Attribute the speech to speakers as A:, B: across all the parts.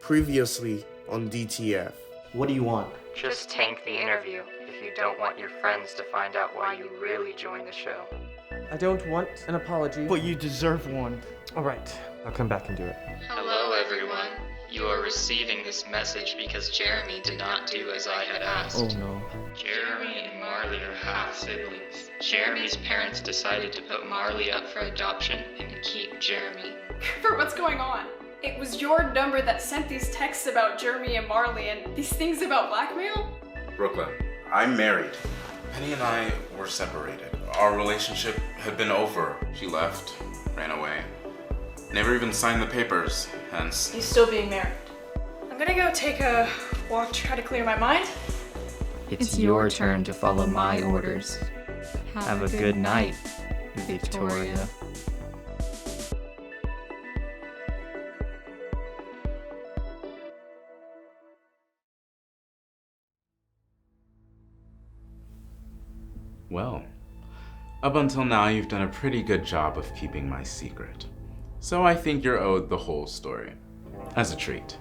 A: Previously on D.T.F.
B: What do you want?
C: Just tank the interview if you don't want your friends to find out why you really joined the show.
D: I don't want an apology.
B: But you deserve one.
D: Alright, I'll come back and do it.
C: Hello everyone. You are receiving this message because Jeremy did not do as I had asked.
D: Oh no.
C: Jeremy and Marley are half-siblings. Jeremy's parents decided to put Marley up for adoption and keep Jeremy.
E: Cooper, what's going on? It was your number that sent these texts about Jeremy and Marley and these things about blackmail?
F: Brooklyn, I'm married. Penny and I were separated. Our relationship had been over. She left, ran away. Never even signed the papers, hence...
E: He's still being married. I'm gonna go take a walk to try to clear my mind.
C: It's your turn to follow my orders. Have a good night, Victoria.
F: Well, up until now you've done a pretty good job of keeping my secret. So I think you're owed the whole story, as a treat.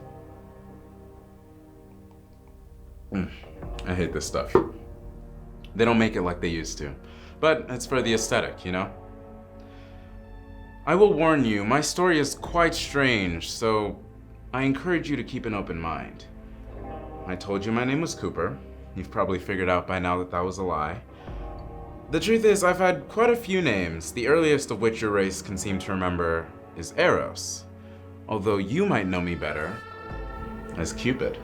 F: I hate this stuff. They don't make it like they used to, but it's for the aesthetic, you know? I will warn you, my story is quite strange, so I encourage you to keep an open mind. I told you my name was Cooper. You've probably figured out by now that that was a lie. The truth is, I've had quite a few names, the earliest of which your race can seem to remember is Eros, although you might know me better as Cupid.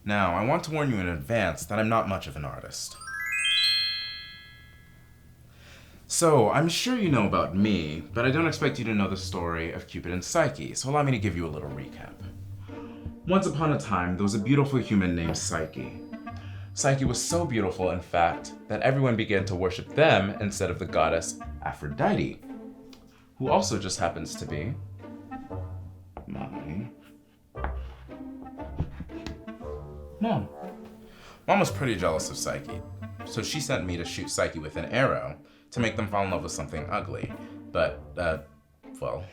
F: Now, I want to warn you in advance that I'm not much of an artist. So, I'm sure you know about me, but I don't expect you to know the story of Cupid and Psyche, so allow me to give you a little recap. Once upon a time, there was a beautiful human named Psyche. Psyche was so beautiful, in fact, that everyone began to worship them instead of the goddess Aphrodite, who also just happens to be my Mom. Mom was pretty jealous of Psyche, so she sent me to shoot Psyche with an arrow to make them fall in love with something ugly. But, well,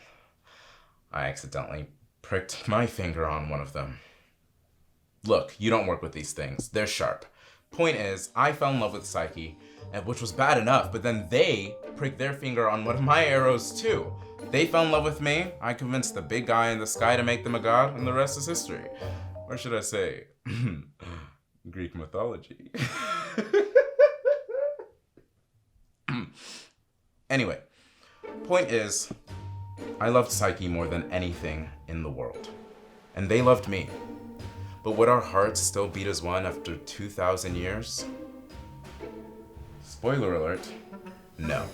F: I accidentally pricked my finger on one of them. Look, you don't work with these things. They're sharp. Point is, I fell in love with Psyche, which was bad enough, but then they pricked their finger on one of my arrows too. They fell in love with me, I convinced the big guy in the sky to make them a god, and the rest is history. Or should I say, Greek mythology. Anyway, point is, I loved Psyche more than anything in the world. And they loved me. But would our hearts still beat as one after 2,000 years? Spoiler alert, no.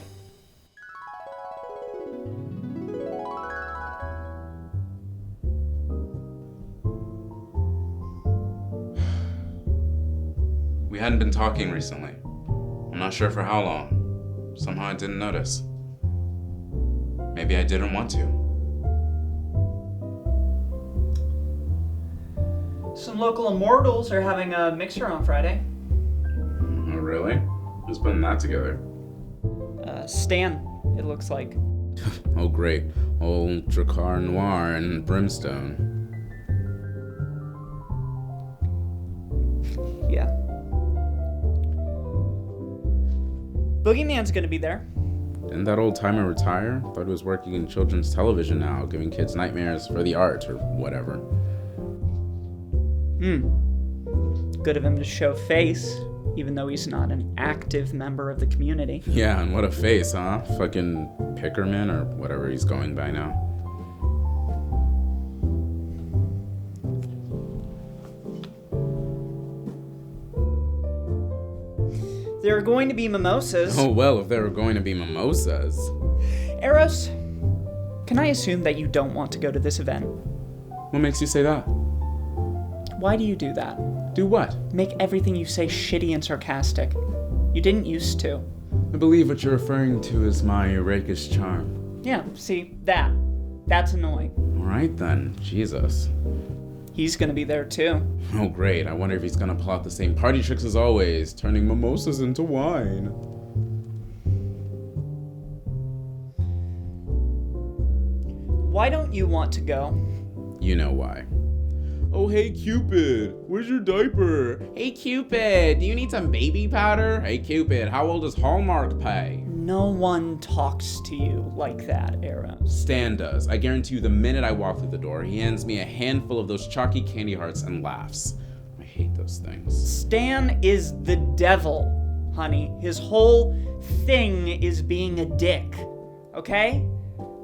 F: We hadn't been talking recently. I'm not sure for how long. Somehow I didn't notice. Maybe I didn't want to.
G: Some local immortals are having a mixer on Friday.
F: Oh, really? Who's putting that together?
G: Stan, it looks like.
F: Oh, great. Old Dracar Noir and Brimstone.
G: Yeah. Boogeyman's gonna be there.
F: Didn't that old timer retire? Thought he was working in children's television now, giving kids nightmares for the art or whatever.
G: Good of him to show face, even though he's not an active member of the community.
F: Yeah, and what a face, huh? Fucking Pickerman or whatever he's going by now.
G: There are going to be mimosas.
F: Oh, well, if there were going to be mimosas.
G: Eros, can I assume that you don't want to go to this event?
F: What makes you say that?
G: Why do you do that?
F: Do what?
G: Make everything you say shitty and sarcastic. You didn't used to.
F: I believe what you're referring to is my rakish charm.
G: Yeah, see, that's annoying.
F: Alright then, Jesus.
G: He's gonna be there too.
F: Oh great, I wonder if he's gonna pull out the same party tricks as always, turning mimosas into wine.
G: Why don't you want to go?
F: You know why. Oh hey Cupid, where's your diaper? Hey Cupid, do you need some baby powder? Hey Cupid, how old does Hallmark pay?
G: No one talks to you like that, Eros.
F: Stan does. I guarantee you the minute I walk through the door, he hands me a handful of those chalky candy hearts and laughs. I hate those things.
G: Stan is the devil, honey. His whole thing is being a dick, okay?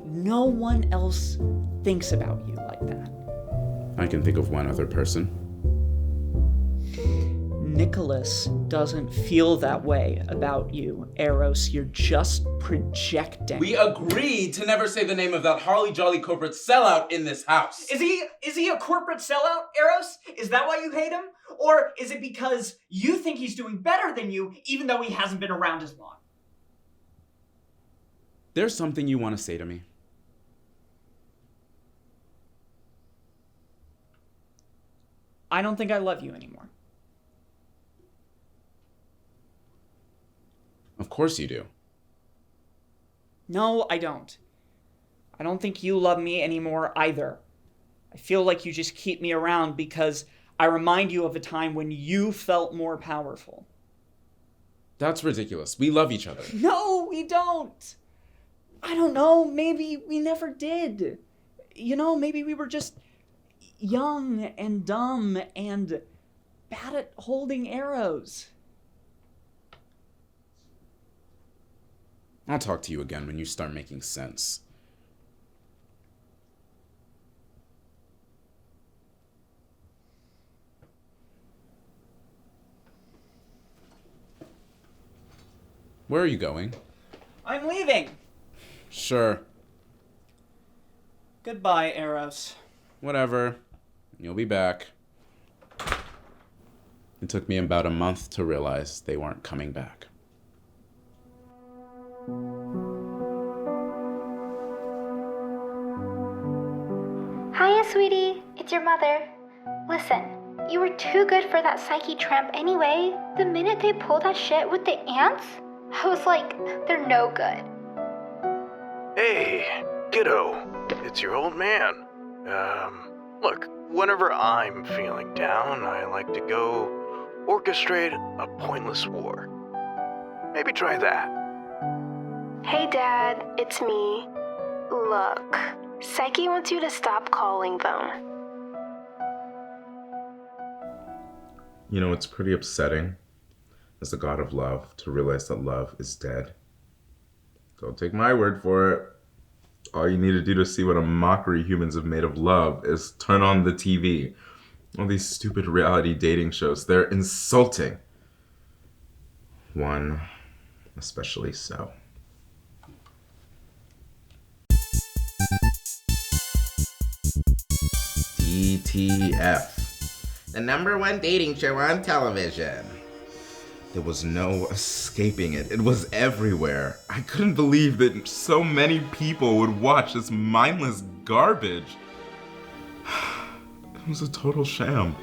G: No one else thinks about you like that.
F: I can think of one other person.
G: Nicholas doesn't feel that way about you, Eros. You're just projecting.
F: We agreed to never say the name of that holly jolly corporate sellout in this house.
G: Is he a corporate sellout, Eros? Is that why you hate him? Or is it because you think he's doing better than you, even though he hasn't been around as long?
F: There's something you want to say to me.
G: I don't think I love you anymore.
F: Of course you do.
G: No, I don't. I don't think you love me anymore either. I feel like you just keep me around because I remind you of a time when you felt more powerful.
F: That's ridiculous. We love each other.
G: No, we don't. I don't know. Maybe we never did. You know, maybe we were just young and dumb and bad at holding arrows.
F: I'll talk to you again when you start making sense. Where are you going?
G: I'm leaving.
F: Sure.
G: Goodbye, Eros.
F: Whatever. You'll be back. It took me about a month to realize they weren't coming back.
H: Hiya, sweetie. It's your mother. Listen, you were too good for that psyche tramp anyway. The minute they pulled that shit with the ants, I was like, they're no good.
I: Hey, kiddo. It's your old man. Look, whenever I'm feeling down, I like to go orchestrate a pointless war. Maybe try that.
H: Hey, Dad. It's me. Look, Psyche wants you to stop calling them.
F: You know, it's pretty upsetting as the god of love to realize that love is dead. Don't take my word for it. All you need to do to see what a mockery humans have made of love is turn on the TV. All these stupid reality dating shows, they're insulting. One especially so. D.T.F, the #1 dating show on television. There was no escaping it. It was everywhere. I couldn't believe that so many people would watch this mindless garbage. It was a total sham.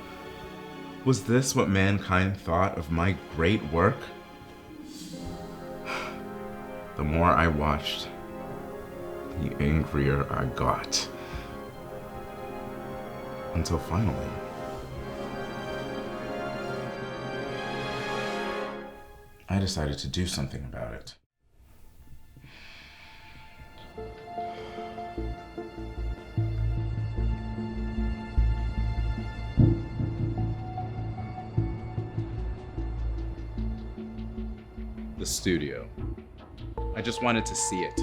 F: Was this what mankind thought of my great work? The more I watched, the angrier I got. Until finally, I decided to do something about it. The studio. I just wanted to see it,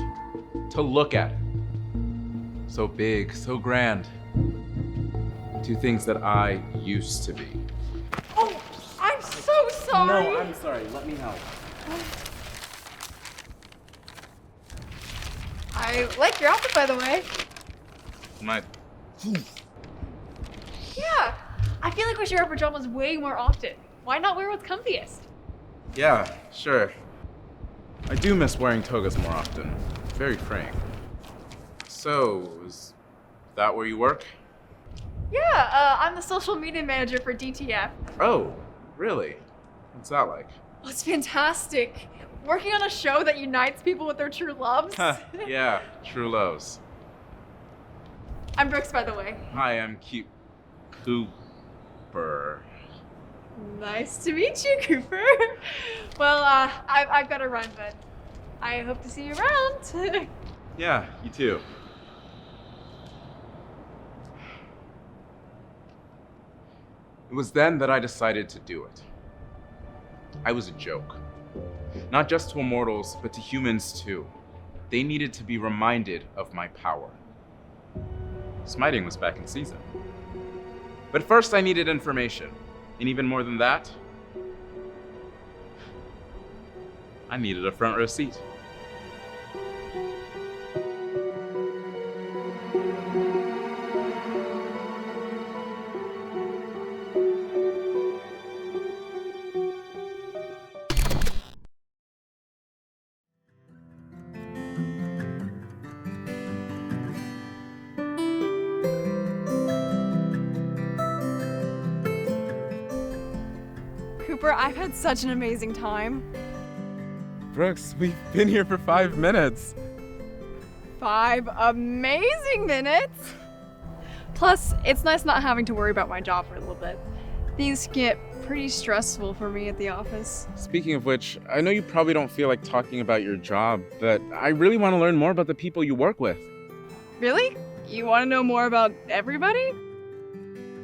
F: to look at it. So big, so grand. Two things that I used to be.
E: Oh, I'm so sorry.
D: No, I'm sorry. Let me help.
E: I like your outfit, by the way.
F: My
E: Yeah, I feel like we should wear pajamas way more often. Why not wear what's comfiest?
F: Yeah, sure. I do miss wearing togas more often. Very freeing. So, is that where you work?
E: Yeah, I'm the social media manager for D.T.F.
F: Oh, really? What's that like?
E: Oh, it's fantastic. Working on a show that unites people with their true loves.
F: Yeah, true loves.
E: I'm Brooks, by the way.
F: Hi, I'm Cooper.
E: Nice to meet you, Cooper. Well, I've got to run, but I hope to see you around.
F: Yeah, you too. It was then that I decided to do it. I was a joke. Not just to immortals, but to humans too. They needed to be reminded of my power. Smiting was back in season. But first I needed information. And even more than that, I needed a front row seat.
E: Cooper, I've had such an amazing time.
F: Brooks, we've been here for 5 minutes.
E: 5 amazing minutes. Plus, it's nice not having to worry about my job for a little bit. Things get pretty stressful for me at the office.
F: Speaking of which, I know you probably don't feel like talking about your job, but I really want to learn more about the people you work with.
E: Really? You want to know more about everybody?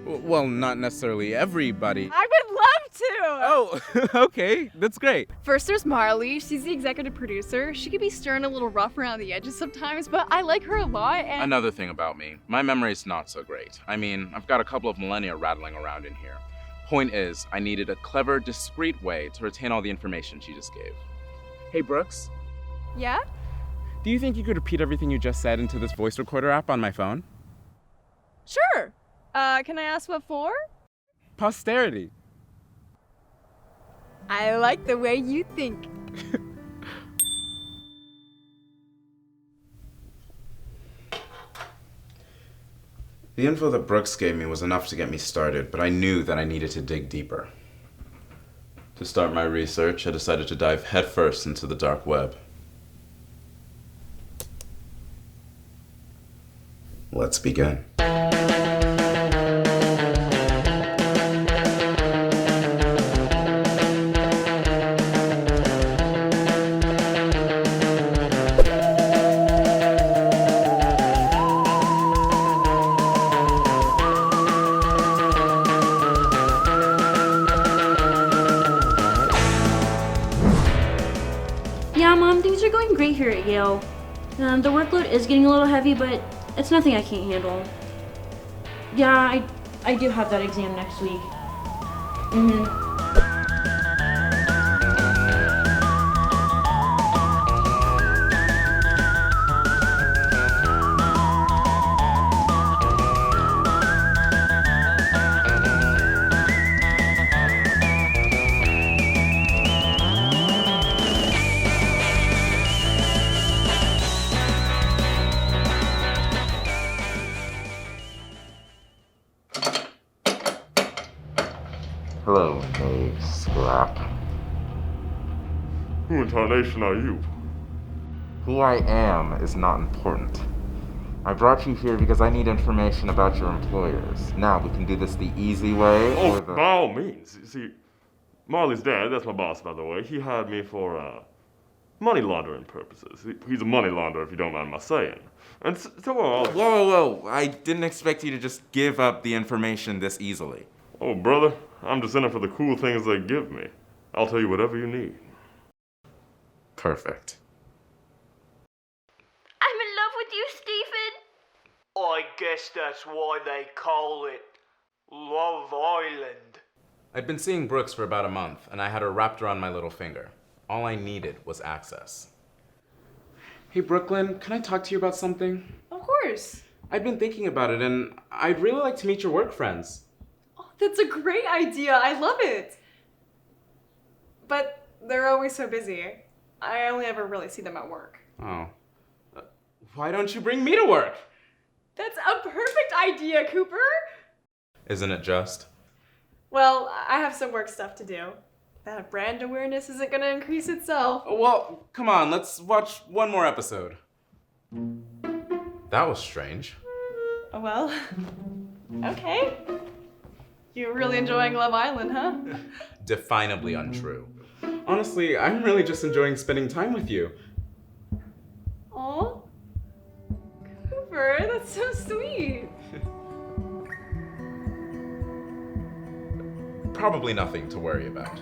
F: Well, not necessarily everybody.
E: I would love to!
F: Oh, okay, that's great.
E: First there's Marley. She's the executive producer. She can be stern, a little rough around the edges sometimes, but I like her a lot and—
F: Another thing about me, my memory's not so great. I mean, I've got a couple of millennia rattling around in here. Point is, I needed a clever, discreet way to retain all the information she just gave. Hey, Brooks,
E: Yeah?
F: do you think you could repeat everything you just said into this voice recorder app on my phone?
E: Sure. Can I ask what for?
F: Posterity.
E: I like the way you think.
F: The info that Brooks gave me was enough to get me started, but I knew that I needed to dig deeper. To start my research, I decided to dive headfirst into the dark web. Let's begin.
J: Yeah, Mom, things are going great here at Yale. The workload is getting a little heavy, but it's nothing I can't handle. Yeah, I do have that exam next week.
F: Hello, May Scrap.
K: Who in tarnation are you?
F: Who I am is not important. I brought you here because I need information about your employers. Now, we can do this the easy way
K: Oh,
F: or the...
K: by all means. See, Marley's dad, that's my boss, by the way, he hired me for, money laundering purposes. He's a money launderer, if you don't mind my saying. And so are all...
F: Whoa. I didn't expect you to just give up the information this easily.
K: Oh, brother, I'm just in it for the cool things they give me. I'll tell you whatever you need.
F: Perfect.
J: I'm in love with you, Stephen.
L: I guess that's why they call it Love Island.
F: I'd been seeing Brooks for about a month, and I had her wrapped around my little finger. All I needed was access. Hey, Brooklyn, can I talk to you about something?
E: Of course.
F: I've been thinking about it, and I'd really like to meet your work friends.
E: Oh, that's a great idea. I love it. But they're always so busy. I only ever really see them at work.
F: Oh. Why don't you bring me to work?
E: That's a perfect idea, Cooper.
F: Isn't it just?
E: Well, I have some work stuff to do. That brand awareness isn't gonna increase itself.
F: Well, come on, let's watch one more episode. That was strange.
E: Well, okay. You're really enjoying Love Island, huh?
F: Definably untrue. Honestly, I'm really just enjoying spending time with you.
E: Aw. Cooper, that's so sweet.
F: Probably nothing to worry about.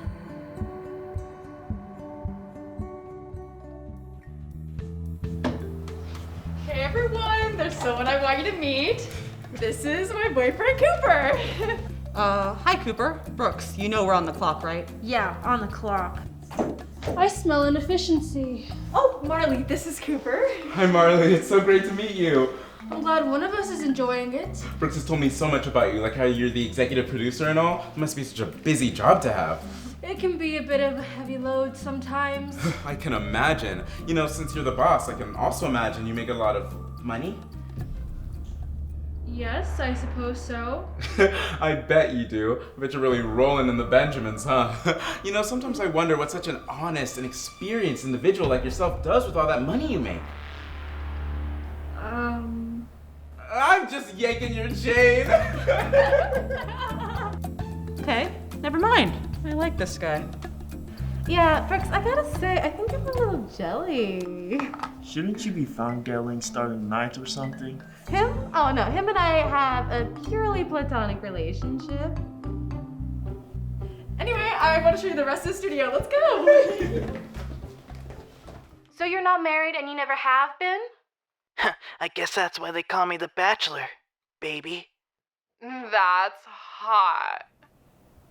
E: Hey everyone, there's someone I want you to meet. This is my boyfriend Cooper.
M: Hi Cooper. Brooks, you know we're on the clock, right?
J: Yeah, on the clock. I smell inefficiency.
E: Oh, Marley, this is Cooper.
F: Hi Marley, it's so great to meet you.
J: I'm glad one of us is enjoying it.
F: Brooks has told me so much about you, like how you're the executive producer and all. It must be such a busy job to have.
J: It can be a bit of a heavy load sometimes.
F: I can imagine. You know, since you're the boss, I can also imagine you make a lot of money.
J: Yes, I suppose so.
F: I bet you do. I bet you're really rolling in the Benjamins, huh? You know, sometimes I wonder what such an honest and experienced individual like yourself does with all that money you make. I'm just yanking your chain.
M: Okay, never mind. I like this guy.
N: Yeah, Brooks, I gotta say, I think I'm a little jelly.
B: Shouldn't you be fangirling starting night or something?
N: Him? Oh no, him and I have a purely platonic relationship.
E: Anyway, I want to show you the rest of the studio. Let's go.
N: So you're not married and you never have been?
L: I guess that's why they call me the Bachelor, baby.
O: That's hot.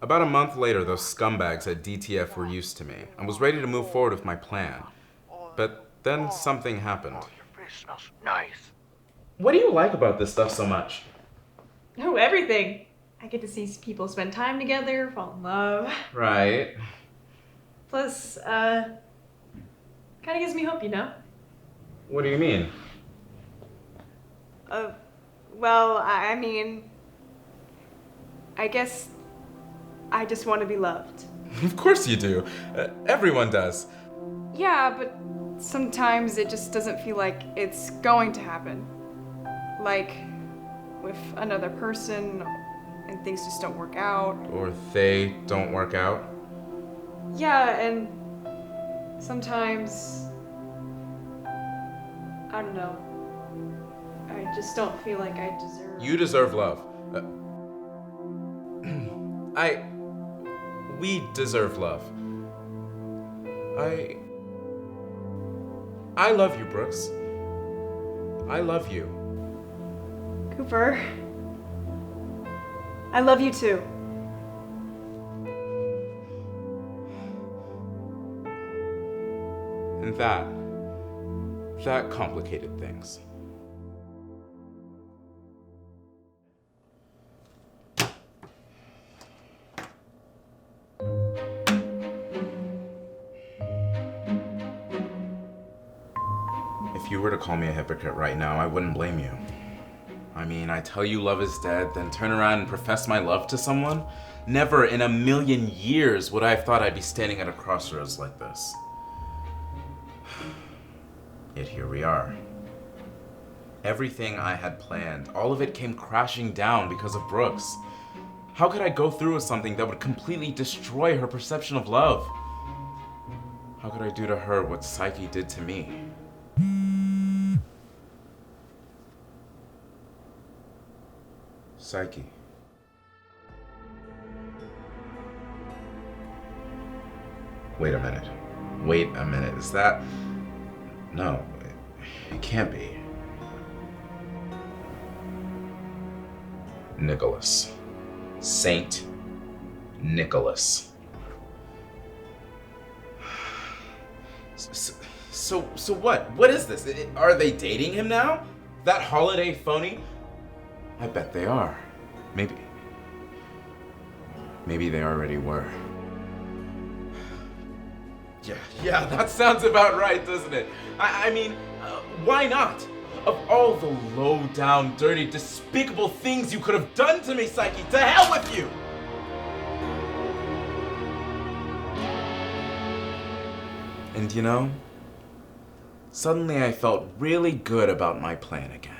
F: About a month later, those scumbags at D.T.F were used to me. I was ready to move forward with my plan. But then something happened.
L: Oh, your face smells nice.
F: What do you like about this stuff so much?
E: Oh, everything. I get to see people spend time together, fall in love.
F: Right.
E: Plus, kind of gives me hope, you know?
F: What do you mean?
E: Well, I mean, I guess I just want to be loved.
F: Of course you do. Everyone does.
E: Yeah, but sometimes it just doesn't feel like it's going to happen. Like with another person and things just don't work out.
F: Or they don't work out.
E: Yeah, and sometimes, I don't know, I just don't feel like I deserve.
F: You deserve love. We deserve love. I love you, Brooks. I love you.
E: Cooper, I love you too.
F: And that complicated things. If you were to call me a hypocrite right now, I wouldn't blame you. I mean, I tell you love is dead, then turn around and profess my love to someone? Never in a million years would I have thought I'd be standing at a crossroads like this. Yet here we are. Everything I had planned, all of it came crashing down because of Brooks. How could I go through with something that would completely destroy her perception of love? How could I do to her what Psyche did to me? Psyche. Wait a minute. Wait a minute, is that... No, it can't be. Nicholas. Saint Nicholas. So what? What is this? Are they dating him now? That holiday phony? I bet they are. Maybe they already were. Yeah, that sounds about right, doesn't it? I mean, why not? Of all the low-down, dirty, despicable things you could have done to me, Psyche, to hell with you! And you know, suddenly I felt really good about my plan again.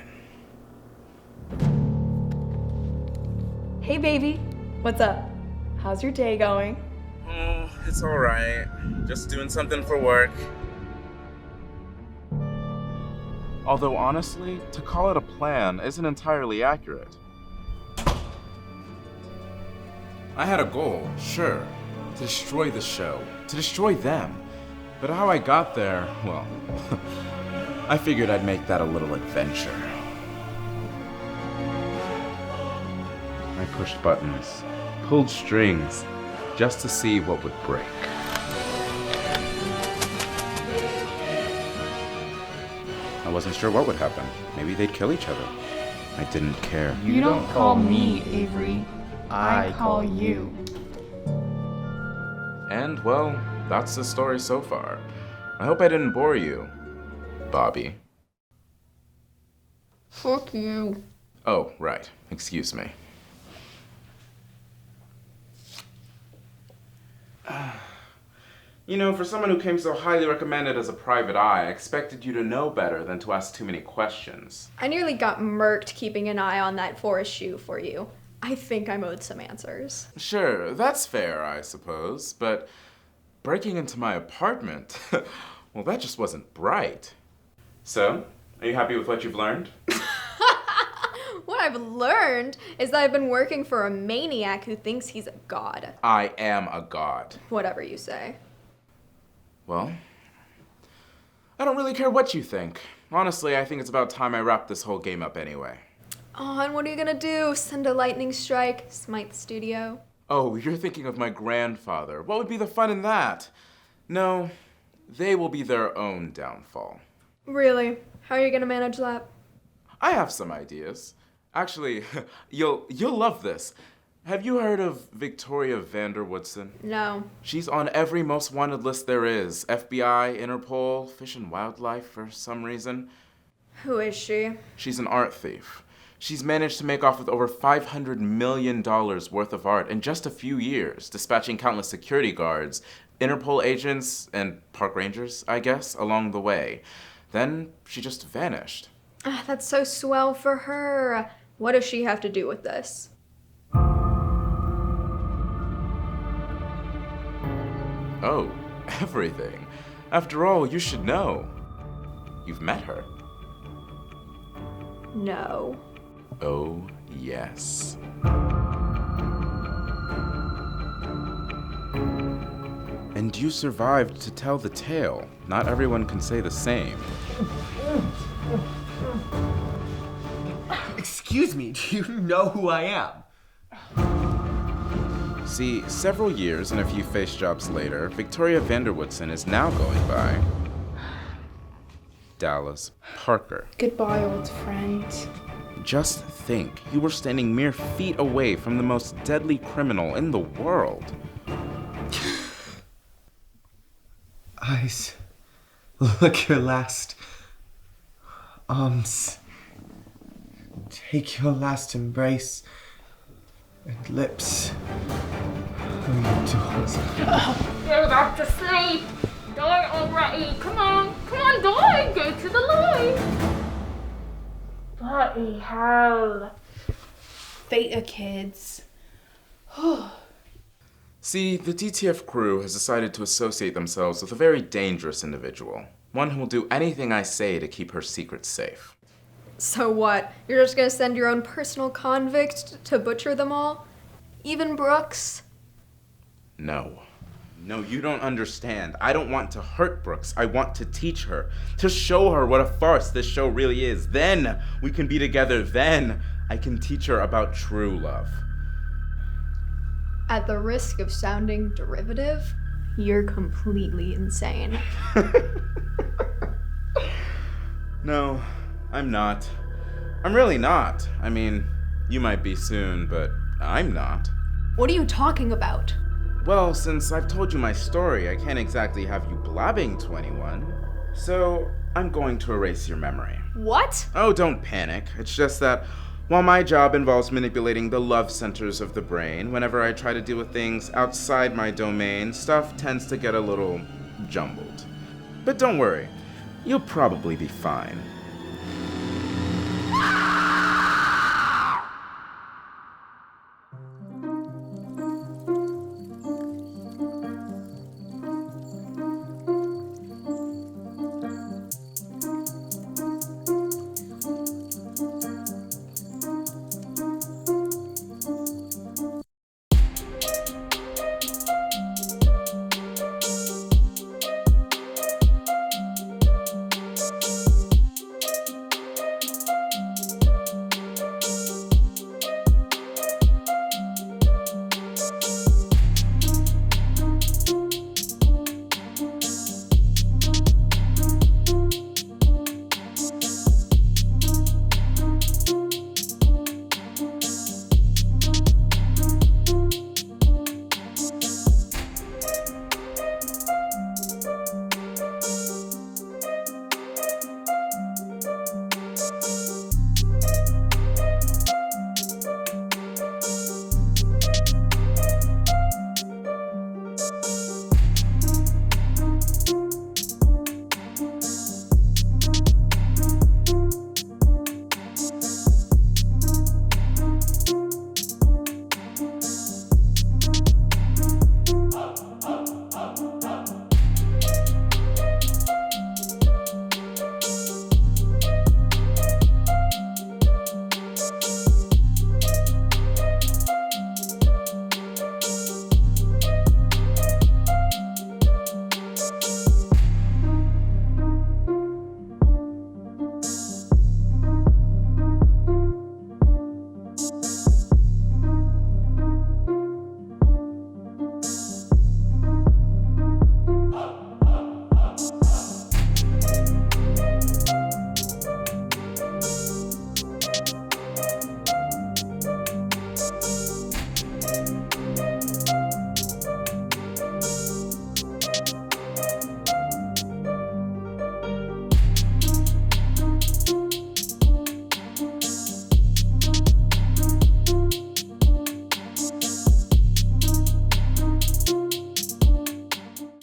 E: Hey, baby. What's up? How's your day going?
F: Oh, it's alright. Just doing something for work. Although honestly, to call it a plan isn't entirely accurate. I had a goal, sure, to destroy the show, to destroy them. But how I got there, well, I figured I'd make that a little adventure. I pushed buttons, pulled strings, just to see what would break. I wasn't sure what would happen. Maybe they'd kill each other. I didn't care.
E: You don't call me Avery. I call you.
F: And, well, that's the story so far. I hope I didn't bore you, Bobby.
E: Fuck you.
F: Oh, right. Excuse me. You know, for someone who came so highly recommended as a private eye, I expected you to know better than to ask too many questions.
E: I nearly got murked keeping an eye on that forest shoe for you. I think I'm owed some answers.
F: Sure, that's fair, I suppose, but breaking into my apartment, well, that just wasn't bright. So, are you happy with what you've learned?
E: What I've learned is that I've been working for a maniac who thinks he's a god.
F: I am a god.
E: Whatever you say.
F: Well, I don't really care what you think. Honestly, I think it's about time I wrap this whole game up anyway.
E: Oh, and what are you gonna do? Send a lightning strike? Smite the studio?
F: Oh, you're thinking of my grandfather. What would be the fun in that? No, they will be their own downfall.
E: Really? How are you gonna manage that?
F: I have some ideas. Actually, you'll love this. Have you heard of Victoria Vanderwoodson?
E: No.
F: She's on every most wanted list there is. FBI, Interpol, Fish and Wildlife for some reason.
E: Who is she?
F: She's an art thief. She's managed to make off with over $500 million worth of art in just a few years, dispatching countless security guards, Interpol agents, and park rangers, I guess, along the way. Then she just vanished.
E: That's so swell for her. What does she have to do with this?
F: Oh, everything. After all, you should know. You've met her.
E: No.
F: Oh, yes. And you survived to tell the tale. Not everyone can say the same.
P: Excuse me, do you know who I am?
F: See, several years and a few face jobs later, Victoria Vanderwoodson is now going by Dallas Parker.
O: Goodbye, old friend.
F: Just think, you were standing mere feet away from the most deadly criminal in the world.
P: Eyes, look your last. Arms, take your last embrace. And lips.
Q: Go back to sleep. Die already. Come on, die. Go to the light. Bloody hell.
O: Theta kids.
F: See, the D.T.F crew has decided to associate themselves with a very dangerous individual. One who will do anything I say to keep her secrets safe.
E: So what? You're just gonna send your own personal convict to butcher them all? Even Brooks?
F: No. No, you don't understand. I don't want to hurt Brooks. I want to teach her, to show her what a farce this show really is. Then we can be together. Then I can teach her about true love.
E: At the risk of sounding derivative, you're completely insane.
F: No, I'm not. I'm really not. I mean, you might be soon, but I'm not.
E: What are you talking about?
F: Well, since I've told you my story, I can't exactly have you blabbing 21. So I'm going to erase your memory.
E: What?
F: Oh, don't panic. It's just that while my job involves manipulating the love centers of the brain, whenever I try to deal with things outside my domain, stuff tends to get a little jumbled. But don't worry, you'll probably be fine.